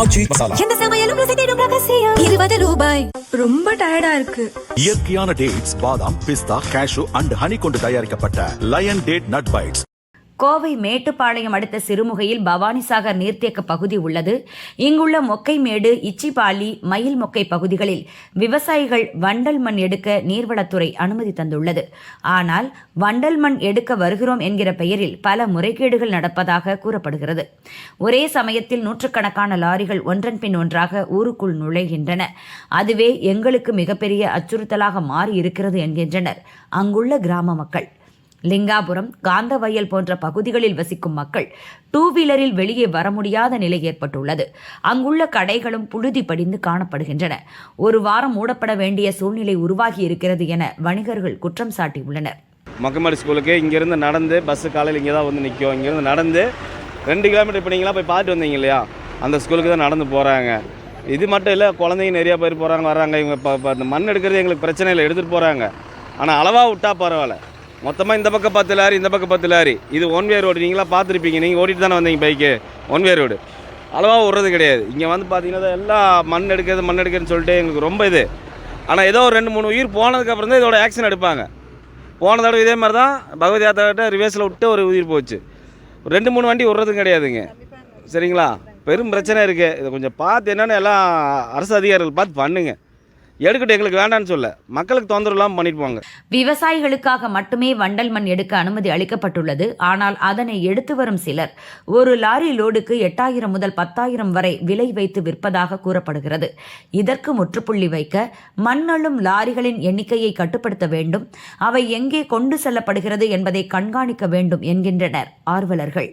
ஆச்சி மசாலா. எந்த சமையலும் ருசி தேடும் ரகசியம். 20 ரூபாய். ரொம்ப டயர்டா இருக்கு. இயற்கையான டேட்ஸ், பாதாம், பிஸ்தா, கேஷு அண்ட் ஹனி கொண்டு தயாரிக்கப்பட்ட lion date nut bites. Kovai Mettupalayam அடுத்த சிறுமுகையில் பவானிசாகர் நீர்த்தேக்க பகுதி உள்ளது. இங்குள்ள மொக்கைமேடு, இச்சிபாலி, மயில் மொக்கை பகுதிகளில் விவசாயிகள் வண்டல் மண் எடுக்க நீர்வளத்துறை அனுமதி தந்துள்ளது. ஆனால் வண்டல் மண் எடுக்க வருகிறோம் என்கிற பெயரில் பல முறைகேடுகள் நடப்பதாக கூறப்படுகிறது. ஒரே சமயத்தில் நூற்றுக்கணக்கான லாரிகள் ஒன்றன் பின் ஒன்றாக ஊருக்குள் நுழைகின்றன. அதுவே எங்களுக்கு மிகப்பெரிய அச்சுறுத்தலாக மாறி இருக்கிறது என்கின்றனர் அங்குள்ள கிராம மக்கள். லிங்காபுரம், காந்தவயல் போன்ற பகுதிகளில் வசிக்கும் மக்கள் டூ வீலரில் வெளியே வர முடியாத நிலை ஏற்பட்டுள்ளது. அங்குள்ள கடைகளும் புழுதி படிந்து காணப்படுகின்றன. ஒரு வாரம் மூடப்பட வேண்டிய சூழ்நிலை உருவாகி இருக்கிறது என வணிகர்கள் குற்றம் சாட்டியுள்ளனர். மொக்கமாடி ஸ்கூலுக்கு இங்கேருந்து நடந்து பஸ்ஸு காலையில் இங்கே தான் வந்து நிற்கும். இங்கேருந்து நடந்து 2 கிலோமீட்டர் இப்போ நீங்களாம் போய் பார்த்து வந்தீங்க இல்லையா, அந்த ஸ்கூலுக்கு தான் நடந்து போகிறாங்க. இது மட்டும் இல்லை, குழந்தைங்க நிறையா பேர் போகிறாங்க வர்றாங்க. இவங்க இப்போ அந்த மண் எடுக்கிறது எங்களுக்கு பிரச்சனை இல்லை, எடுத்துகிட்டு போகிறாங்க. ஆனால் அளவாக விட்டால் பரவாயில்ல. மொத்தமாக இந்த பக்கம் 10 லாரி, இந்த பக்கம் 10 லாரி. இது ஒன் வே ரோடு, நீங்களாம் பார்த்துருப்பீங்க. நீங்கள் ஓடிட்டு தானே வந்தீங்க பைக்கு. ஒன் வே ரோடு அளவாக விட்றது கிடையாது. இங்கே வந்து பார்த்தீங்கன்னா எல்லாம் மண் எடுக்கிறதுன்னு சொல்லிட்டு எங்களுக்கு ரொம்ப இது. ஆனால் ஏதோ ஒரு 2-3 உயிர் போனதுக்கப்புறம் தான் இதோட ஆக்ஷன் எடுப்பாங்க. போன தடவை இதே மாதிரி தான் பகவதி யாத்திரை ரிவேர்ஸில் விட்டு ஒரு உயிர் போச்சு. 2-3 வண்டி விட்றதும் கிடையாதுங்க. சரிங்களா, பெரும் பிரச்சனை இருக்குது. இதை கொஞ்சம் பார்த்து என்னென்னு எல்லாம் அரசு அதிகாரிகள் பார்த்து பண்ணுங்க. எடுக்கட்டும், எங்களுக்கு வேண்டான்னு சொல்ல, மக்களுக்கு தொந்தரவு இல்லாமல் பண்ணிட்டு. விவசாயிகளுக்காக மட்டுமே வண்டல் மண் எடுக்க அனுமதி அளிக்கப்பட்டுள்ளது. ஆனால் அதனை எடுத்து வரும் சிலர் ஒரு லாரி லோடுக்கு 8,000 முதல் 10,000 வரை விலை வைத்து விற்பதாக கூறப்படுகிறது. இதற்கு முற்றுப்புள்ளி வைக்க மண்ணள்ளும் லாரிகளின் எண்ணிக்கையை கட்டுப்படுத்த வேண்டும். அவை எங்கே கொண்டு செல்லப்படுகிறது என்பதை கண்காணிக்க வேண்டும் என்கின்றனர் ஆர்வலர்கள்.